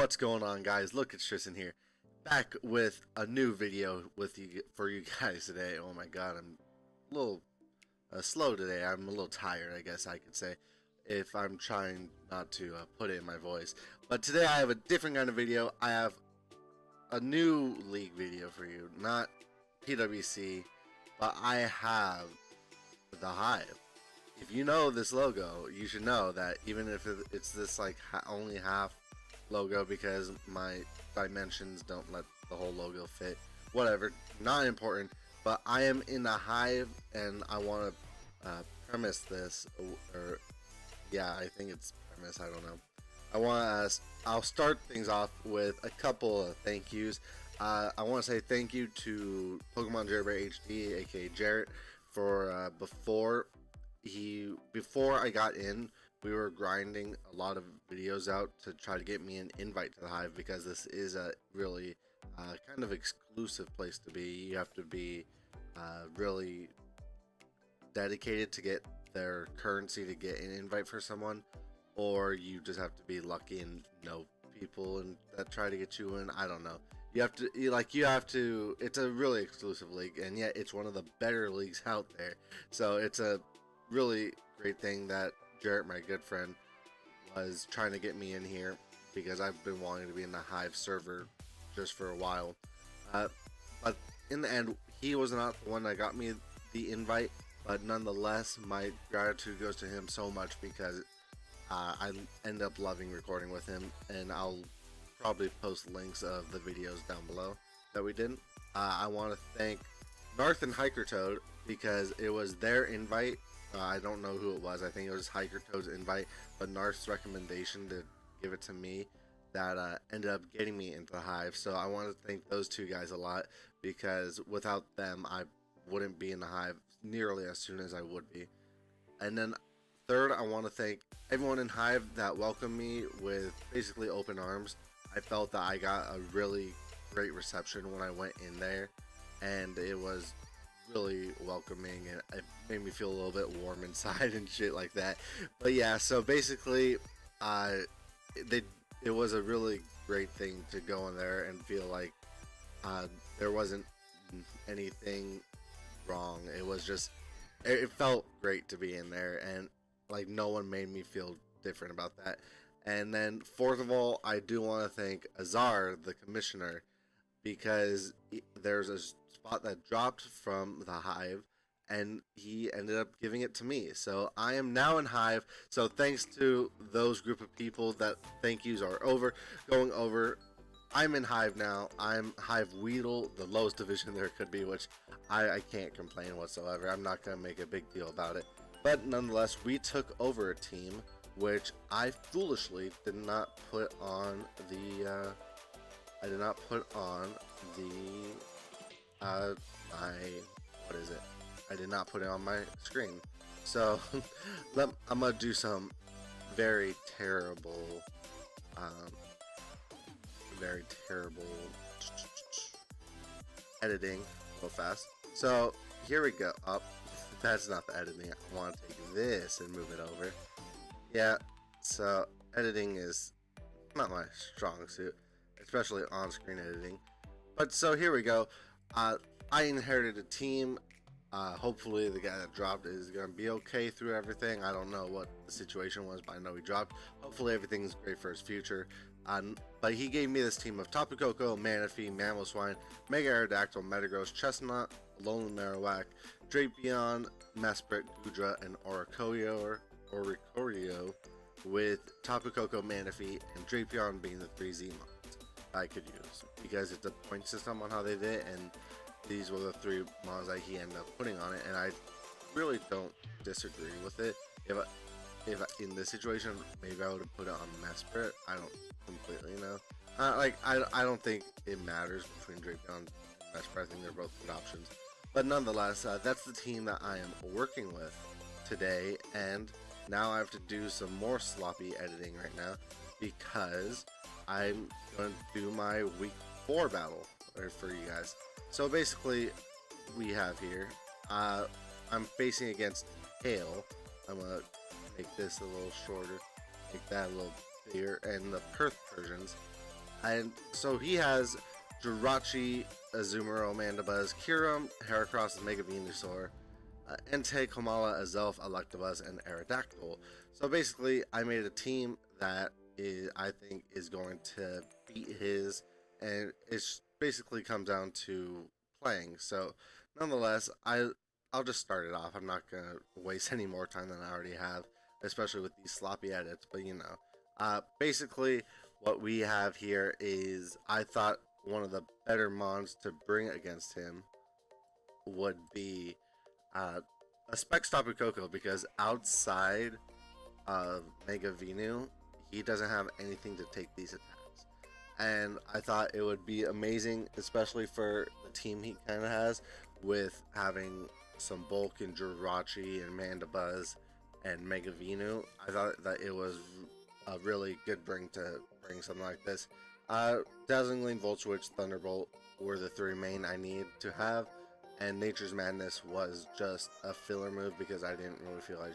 What's going on, guys? Look, it's Tristan here, back with a new video for you guys today. Oh my god, I'm a little slow today. I'm a little tired, I guess I could say, if I'm trying not to put it in my voice. But today I have a different kind of video. I have a new league video for you, not PWC, but I have the Hive. If you know this logo, you should know that even if it's this like only half logo because my dimensions don't let the whole logo fit, whatever, not important, but I am in the Hive and I want to premise this, or yeah, I think it's premise, I don't know. I'll start things off with a couple of thank yous. I want to say thank you to Pokemon Jared HD, aka Jarrett, for before I got in, we were grinding a lot of videos out to try to get me an invite to the Hive, because this is a really kind of exclusive place to be. You have to be really dedicated to get their currency to get an invite for someone, or you just have to be lucky and know people and that try to get you in. I don't know. You have to. It's a really exclusive league, and yet it's one of the better leagues out there. So it's a really great thing that Jarrett, my good friend, was trying to get me in here, because I've been wanting to be in the Hive server just for a while. But in the end, he was not the one that got me the invite, but nonetheless, my gratitude goes to him so much, because I end up loving recording with him, and I'll probably post links of the videos down below that we did. I want to thank Narth and HikerToad, because it was their invite. I don't know who it was. I think it was HikerToad's invite, but Narth's recommendation to give it to me that ended up getting me into the Hive. So I want to thank those two guys a lot, because without them, I wouldn't be in the Hive nearly as soon as I would be. And then third, I want to thank everyone in Hive that welcomed me with basically open arms. I felt that I got a really great reception when I went in there, and it was really welcoming, and it made me feel a little bit warm inside and shit like that. But yeah, so basically it was a really great thing to go in there and feel like there wasn't anything wrong. It was just, it felt great to be in there, and like no one made me feel different about that. And then fourth of all, I do want to thank Azhar, the commissioner, because there's a spot that dropped from the Hive, and he ended up giving it to me. So I am now in Hive. So thanks to those group of people, that thank yous are going over. I'm in Hive now. I'm Hive Weedle, the lowest division there could be, which I can't complain whatsoever. I'm not going to make a big deal about it. But nonetheless, we took over a team, which I foolishly did not put on the I did not put on my screen. So I'm gonna do some very terrible editing real fast. So here we go. That's not the editing. I want to take this and move it over. Yeah, so editing is not my strong suit, especially on-screen editing. But so here we go. I inherited a team. Hopefully the guy that dropped is going to be okay through everything. I don't know what the situation was, but I know he dropped. Hopefully everything's great for his future. But he gave me this team of Tapu Koko, Manaphy, Mamoswine, Mega Aerodactyl, Metagross, Chestnut, Lonely Marowak, Drapion, Mesprit, Gudra, and Oricorio, with Tapu Koko, Manaphy, and Drapion being the 3 Z mons I could use, because it's a point system on how they did it, and these were the 3 mons that he ended up putting on it, and I really don't disagree with it. If in this situation, maybe I would have put it on Mesprit. I don't completely know. I don't think it matters between Drapion and Mesprit. I think they're both good options. But nonetheless, that's the team that I am working with today, and now I have to do some more sloppy editing right now, because I'm going to do my week 4 battle for you guys. So basically, we have here, I'm facing against Hail. I'm going to make this a little shorter, make that a little bigger, and the Perth Persians. And so he has Jirachi, Azumarill, Mandibuzz, Kyurem, Heracross, Mega Venusaur, Entei, Komala, Azelf, Electabuzz, and Aerodactyl. So basically, I made a team that I think is going to beat his, and it basically comes down to playing. So nonetheless, I'll just start it off. I'm not gonna waste any more time than I already have, especially with these sloppy edits. But you know, basically what we have here is I thought one of the better mons to bring against him would be a Spec Tapu Koko, because outside of Mega Venu, he doesn't have anything to take these attacks. And I thought it would be amazing, especially for the team he kind of has, with having some bulk in Jirachi and Mandibuzz and Mega Venu. I thought that it was a really good bring to bring something like this. Dazzling Gleam, Volt Switch, Thunderbolt were the three main I need to have, and Nature's Madness was just a filler move because I didn't really feel I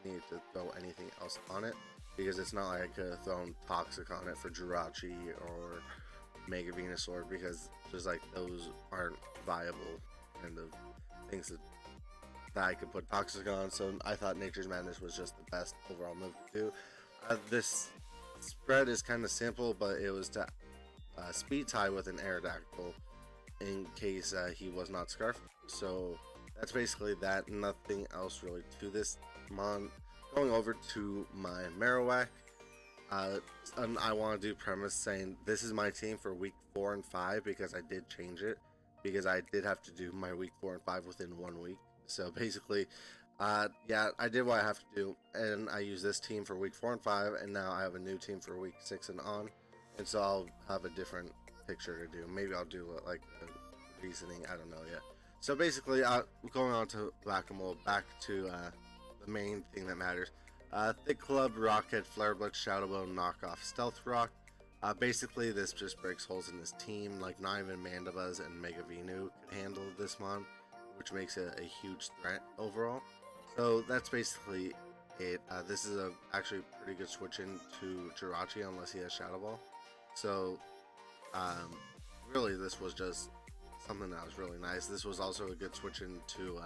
needed to throw anything else on it, because it's not like I could have thrown Toxic on it for Jirachi or Mega Venusaur, because just like those aren't viable kind of things that I could put Toxic on. So I thought Nature's Madness was just the best overall move to do. This spread is kind of simple, but it was to speed tie with an Aerodactyl in case he was not Scarfed. So that's basically that. Nothing else really to this mon. Going over to my Marowak, and I want to do premise saying this is my team for week 4 and 5, because I did change it, because I did have to do my week 4 and 5 within 1 week. So basically, yeah, I did what I have to do, and I use this team for week 4 and 5, and now I have a new team for week 6 and on, and so I'll have a different picture to do. Maybe I'll do like a reasoning, I don't know yet. So basically, going on to Whack-A-Mole, back to the main thing that matters. Thick Club, Rocket, Flare Blitz, Shadow Bone, Knockoff, Stealth Rock. Basically, this just breaks holes in his team. Like, not even Mandibuzz and Mega Venu could handle this mon, which makes it a huge threat overall. So that's basically it. This is actually pretty good switch into Jirachi unless he has Shadow Ball. So really, this was just something that was really nice. This was also a good switch into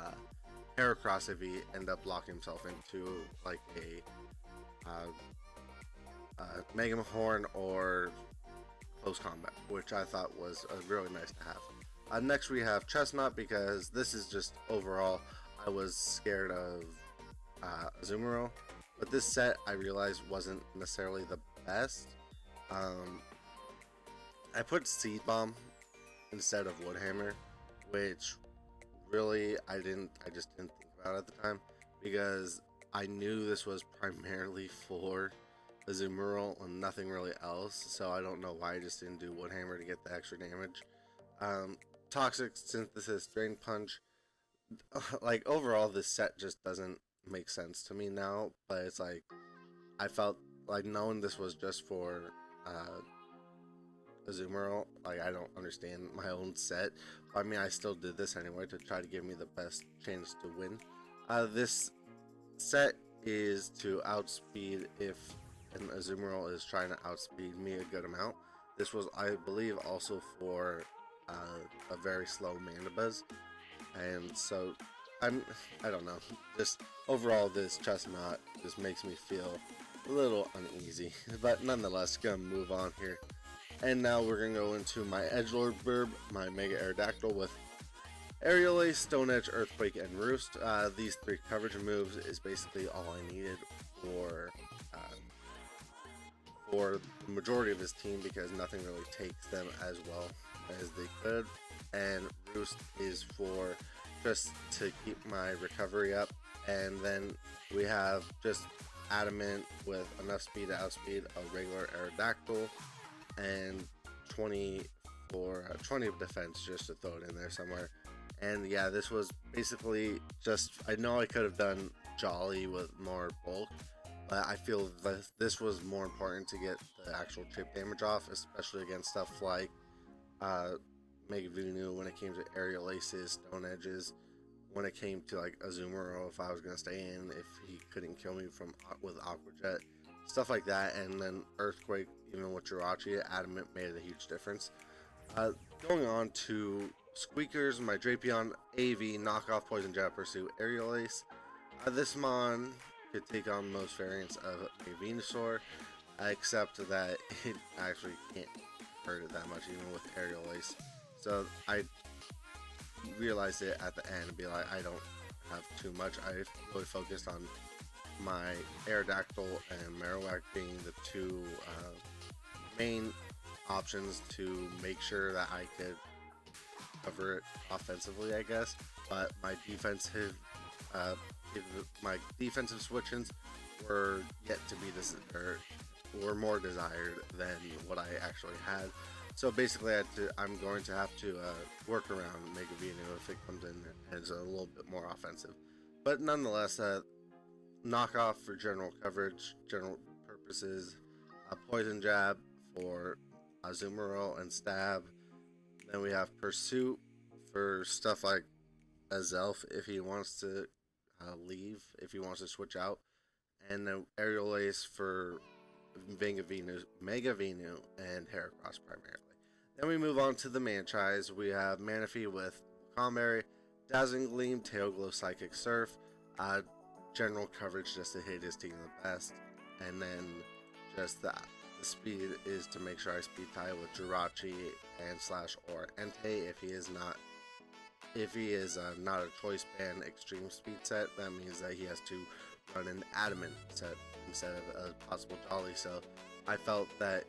Heracross if he ended up locking himself into like a Mega Horn or close combat, which I thought was really nice to have. Next we have Chestnut, because this is just overall, I was scared of Azumarill, but this set I realized wasn't necessarily the best. I put Seed Bomb instead of Woodhammer, which really I just didn't think about at the time, because I knew this was primarily for Azumarill and nothing really else, so I don't know why I just didn't do Woodhammer to get the extra damage. Toxic Synthesis, Drain Punch, like overall this set just doesn't make sense to me now, but it's like I felt like knowing this was just for Azumarill, like I don't understand my own set. I mean, I still did this anyway to try to give me the best chance to win. This set is to outspeed if an Azumarill is trying to outspeed me a good amount. This was, I believe, also for a very slow Mandibuzz, and so I don't know. Just overall, this Chestnut just makes me feel a little uneasy, but nonetheless, gonna move on here. And now we're gonna go into my Edgelord Burb, my Mega Aerodactyl with Aerial Ace, Stone Edge, Earthquake, and Roost. These 3 coverage moves is basically all I needed for the majority of his team, because nothing really takes them as well as they could. And Roost is for just to keep my recovery up. And then we have just Adamant with enough speed to outspeed a regular Aerodactyl, and 20 for 20 of defense, just to throw it in there somewhere. And yeah, this was basically just, I know I could have done Jolly with more bulk, but I feel that this was more important to get the actual chip damage off, especially against stuff like Mega Venu when it came to Aerial Aces, Stone Edges, when it came to like Azumarill, if I was going to stay in, if he couldn't kill me with Aqua Jet. stuff like that, and then Earthquake, even with Jirachi, Adamant made a huge difference. Going on to Squeakers, my Drapion, AV, Knockoff, Poison Jab, Pursue, Aerial Ace. This Mon could take on most variants of a Venusaur, except that it actually can't hurt it that much, even with Aerial Ace. So I realized it at the end and be like, I don't have too much. I really focused on my Aerodactyl and Marowak being the two main options to make sure that I could cover it offensively, I guess. But my defensive switch-ins were yet to be were more desired than what I actually had. So basically, I'm going to have to work around Mega Vino if it comes in as a little bit more offensive. But nonetheless, Knockoff for general coverage, general purposes, Poison Jab for Azumarill and Stab. Then we have Pursuit for stuff like Azelf if he wants to leave, if he wants to switch out. And then Aerial Ace for Mega Venu and Heracross primarily. Then we move on to the Manchise. We have Manaphy with Comberry, Dazzling Gleam, Tail Glow, Psychic Surf, general coverage just to hit his team the best, and then just the speed is to make sure I speed tie with Jirachi and slash or Entei. If he is not a choice band extreme speed set, that means that he has to run an adamant set instead of a possible Jolly. So I felt that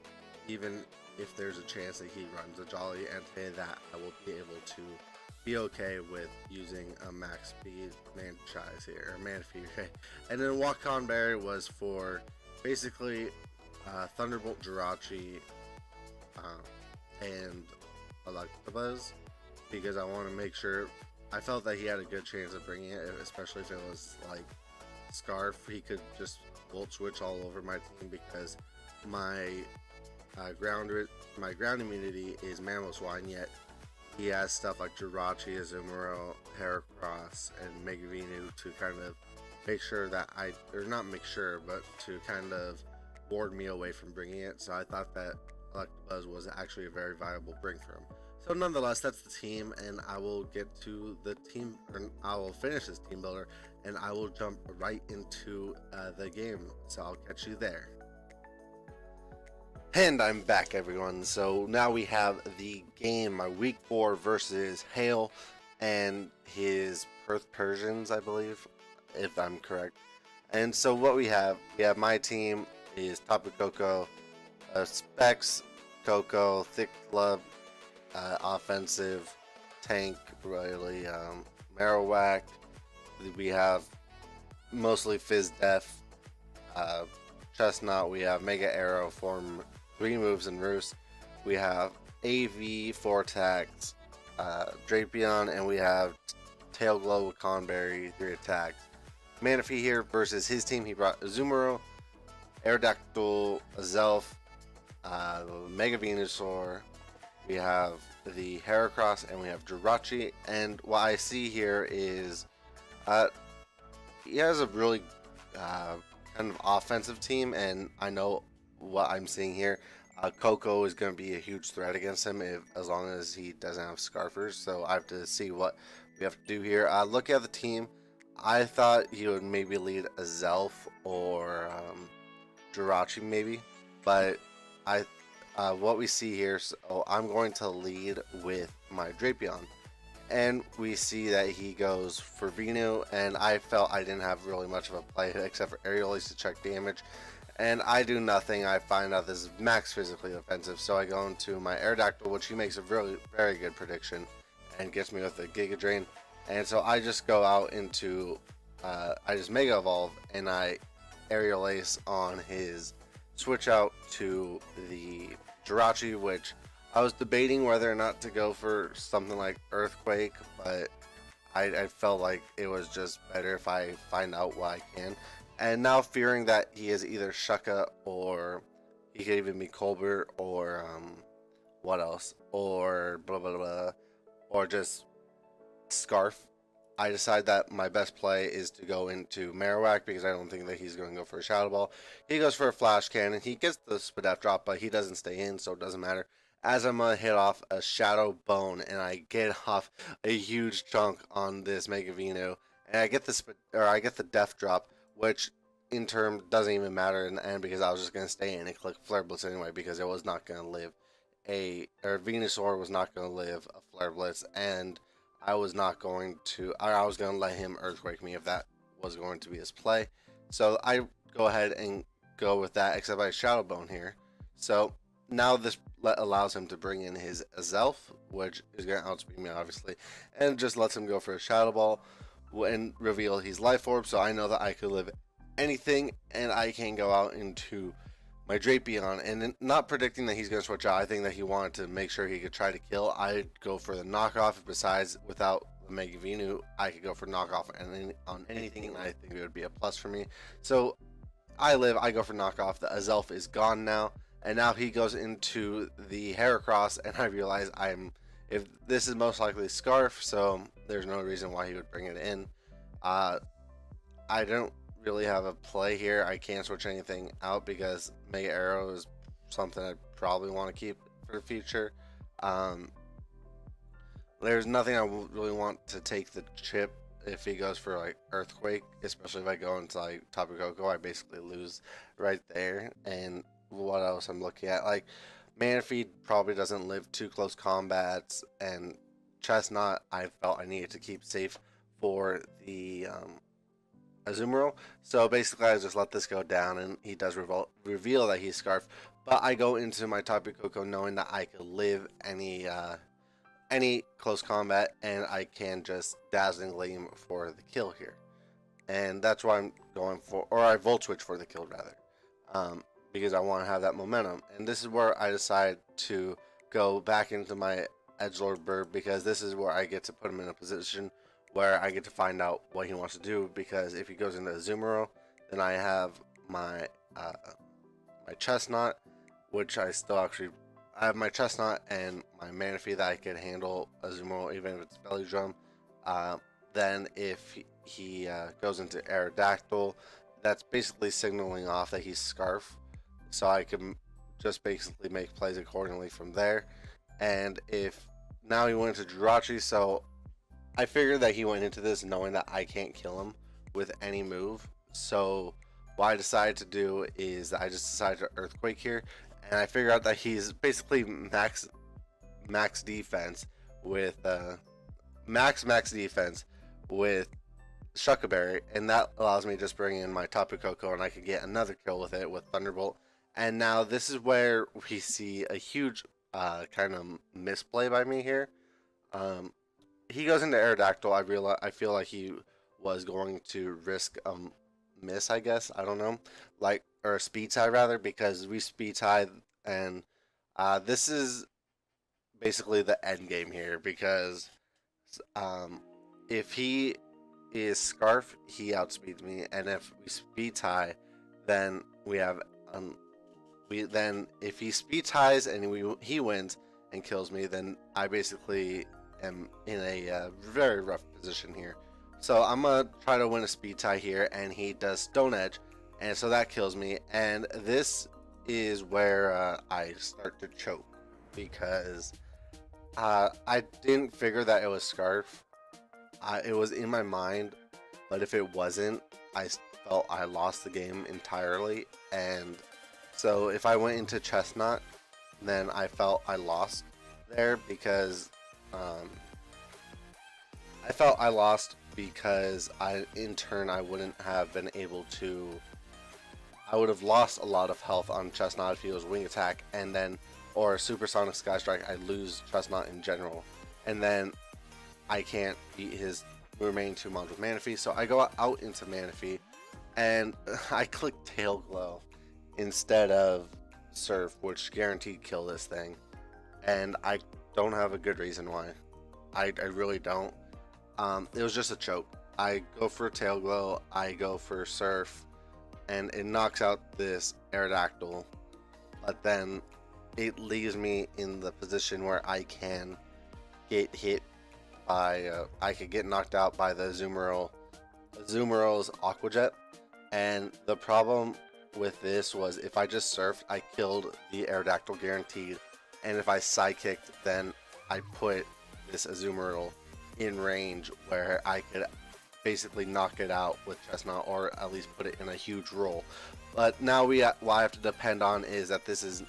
even if there's a chance that he runs a Jolly Entei, that I will be able to be okay with using a max speed Manchise here, or Manaphy. Okay? And then Wakanberry was for basically Thunderbolt Jirachi and Electabuzz, because I want to make sure I felt that he had a good chance of bringing it, especially if it was like Scarf. He could just Volt Switch all over my team because my ground immunity is Mammal Swine, yet he has stuff like Jirachi, Azumarill, Heracross, and Megavinu to kind of make sure that not make sure, but to kind of ward me away from bringing it. So I thought that Electabuzz was actually a very viable bring for him. So nonetheless, that's the team, and I will get to the team, or I will finish this team builder, and I will jump right into the game. So I'll catch you there. And I'm back, everyone. So now we have the game, my week 4 versus Hale and his Persians, I believe, if I'm correct. And so what we have my team is Tapu Koko, Specs, Koko, Thick Club, offensive, Tank, really, Marowak. We have mostly Fizz Def, Chestnut. We have Mega Arrow, form 3 moves in Roost. We have AV, 4 attacks, Drapion, and we have Tail Glow with Conberry, 3 attacks. Manaphy here versus his team. He brought Azumarill, Aerodactyl, Azelf, Mega Venusaur. We have the Heracross, and we have Jirachi. And what I see here is he has a really kind of offensive team, and I know what I'm seeing here. Koko is going to be a huge threat against him as long as he doesn't have Scarfers. So I have to see what we have to do here. Look at the team. I thought he would maybe lead a Zelf or Jirachi maybe, but what we see here, so I'm going to lead with my Drapion, and we see that he goes for Venu, and I felt I didn't have really much of a play except for Aerial Ace to check damage, and I do nothing. I find out this is max physically offensive, so I go into my Aerodactyl, which he makes a really very good prediction and gets me with a Giga Drain. And so I just go out into I just Mega Evolve, and I Aerial Ace on his switch out to the Jirachi, which I was debating whether or not to go for something like Earthquake, but I felt like it was just better if I find out what I can. And now fearing that he is either Shucka, or he could even be Colbert, or what else, or blah blah blah, or just Scarf. I decide that my best play is to go into Marowak because I don't think that he's going to go for a Shadow Ball. He goes for a Flash Cannon. He gets the Spadef drop, but he doesn't stay in, so it doesn't matter. As I'm going to hit off a Shadow Bone, and I get off a huge chunk on this Mega Venu, and I get the Death Drop, which in turn doesn't even matter in the end because I was just going to stay in and click Flare Blitz anyway because it was not going to live Venusaur was not going to live a Flare Blitz, and I was not going to. I was going to let him Earthquake me if that was going to be his play. So I go ahead and go with that, except I Shadow Bone here. So now this allows him to bring in his Azelf, which is going to outspeed me obviously, and just lets him go for a Shadow Ball and reveal he's Life Orb. So I know that I could live anything, and I can go out into my Drapion, and not predicting that he's going to switch out. I think that he wanted to make sure he could try to kill. I'd go for the knockoff. Besides, without the Mega Venu, I could go for knockoff on anything, and I think it would be a plus for me. So I go for knockoff. The Azelf is gone now, and now he goes into the Heracross, and I realize if this is most likely Scarf, so there's no reason why he would bring it in. I don't really have a play here. I can't switch anything out because Mega Arrow is something I probably want to keep for the future. There's nothing I really want to take the chip if he goes for like Earthquake, especially if I go into like Tapu Koko. I basically lose right there. And what else I'm looking at, like Manaphy probably doesn't live too close combats, and Chestnut I felt I needed to keep safe for the Azumarill. So basically I just let this go down, and he does reveal that he's Scarf, but I go into my Tapu Koko knowing that I could live any close combat, and I can just Dazzling Gleam for the kill here, and that's why I'm going for, or I Volt Switch for the kill rather, because I want to have that momentum. And this is where I decide to go back into my Edgelord Bird, because this is where I get to put him in a position where I get to find out what he wants to do, because if he goes into Azumarill, then I have my my Chestnut, which I have my Chestnut and my Manaphy that I can handle Azumarill even if it's Belly Drum. Then if he goes into Aerodactyl, that's basically signaling off that he's Scarf, so I can just basically make plays accordingly from there. And if now he went into Jirachi, so I figured that he went into this knowing that I can't kill him with any move. So what I decided to do is I just decided to Earthquake here, and I figured out that he's basically max defense with max defense with Shuckaberry, and that allows me to just bring in my Tapu Koko, and I can get another kill with it with Thunderbolt. And now this is where we see a huge kind of misplay by me here. He goes into Aerodactyl. I feel like he was going to risk a miss, I guess. I don't know, or a speed tie rather, because we speed tie, and this is basically the end game here, because if he is Scarf, he outspeeds me, and if we speed tie, then we have then if he speed ties and he wins and kills me, then I basically am in a very rough position here. So I'm gonna try to win a speed tie here, and he does Stone Edge, and so that kills me. And this is where I start to choke, because I didn't figure that it was Scarf. It was in my mind, but if it wasn't, I felt I lost the game entirely. And so if I went into Chestnut, then I felt I lost there, because I felt I lost because in turn I wouldn't have been able to. I would have lost a lot of health on Chestnut if he was Wing Attack, and then or Supersonic Sky Strike. I lose Chestnut in general, and then I can't beat his remaining two mons with Manaphy. So I go out into Manaphy, and I click Tail Glow instead of Surf, which guaranteed kill this thing, and I don't have a good reason why. I really don't. It was just a choke. I go for Tail Glow, I go for Surf, and it knocks out this Aerodactyl, but then it leaves me in the position where I can get hit by I could get knocked out by the Azumarill's Aqua Jet. And the problem with this was if I just surfed, I killed the Aerodactyl guaranteed. And if I sidekicked, then I put this Azumarill in range where I could basically knock it out with Chestnut, or at least put it in a huge roll. But now what I have to depend on is that this is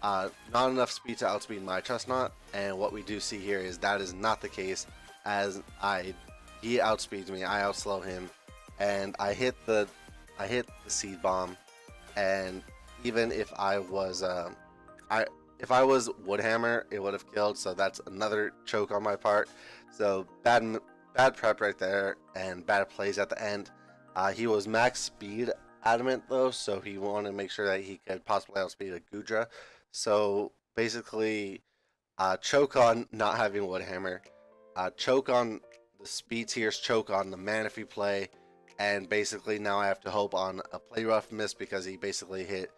not enough speed to outspeed my Chestnut, and what we do see here is that is not the case, as he outspeeds me, I outslow him, and I hit the seed bomb. And even if I was Woodhammer, it would have killed. So that's another choke on my part. So bad prep right there, and bad plays at the end. He was max speed adamant though, so he wanted to make sure that he could possibly outspeed a Gudra. So basically, choke on not having Woodhammer, choke on the speed tiers, choke on the Manaphy play, and basically now I have to hope on a play rough miss because he basically hit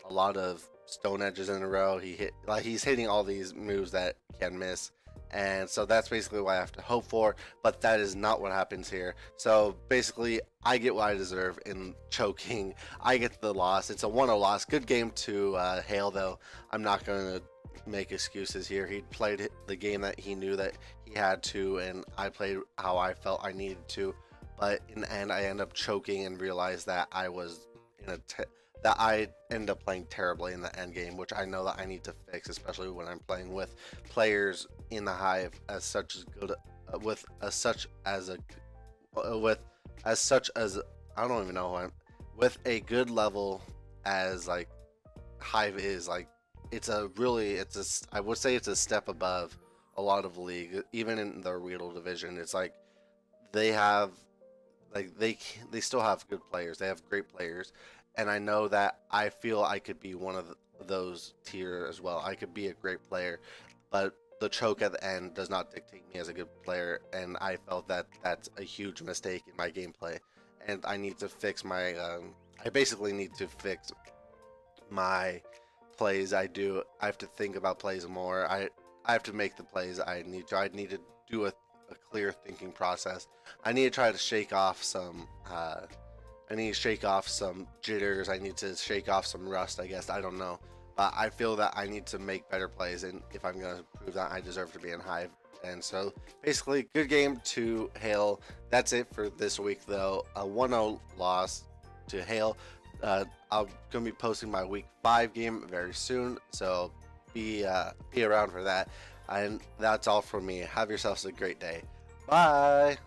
a lot of stone edges in a row. He's hitting all these moves that can miss, and so that's basically what I have to hope for, but that is not what happens here. So basically I get what I deserve in choking. I get the loss. It's a 1-0 loss. Good game to Hail though. I'm not going to make excuses here. He played the game that he knew that he had to, and I played how I felt I needed to. But in the end, I end up choking and realized that I was that I ended up playing terribly in the end game, which I know that I need to fix, especially when I'm playing with players in the Hive as such as good, with a good level as like Hive is. Like I would say it's a step above a lot of league, even in the Weedle division. It's like they still have good players. They have great players, and I know that I feel I could be one of those tier as well. I could be a great player, but the choke at the end does not dictate me as a good player, and I felt that that's a huge mistake in my gameplay, and I need to fix my I basically need to fix my plays. I have to think about plays more. I have to make the plays I need to. I need to do a clear thinking process. I need to try to shake off some jitters. I need to shake off some rust, I guess. I don't know, but I feel that I need to make better plays, and if I'm going to prove that, I deserve to be in Hive. And so basically, good game to Hail. That's it for this week though. A 1-0 loss to Hail. I'm going to be posting my week 5 game very soon, so be around for that. And that's all from me. Have yourselves a great day. Bye.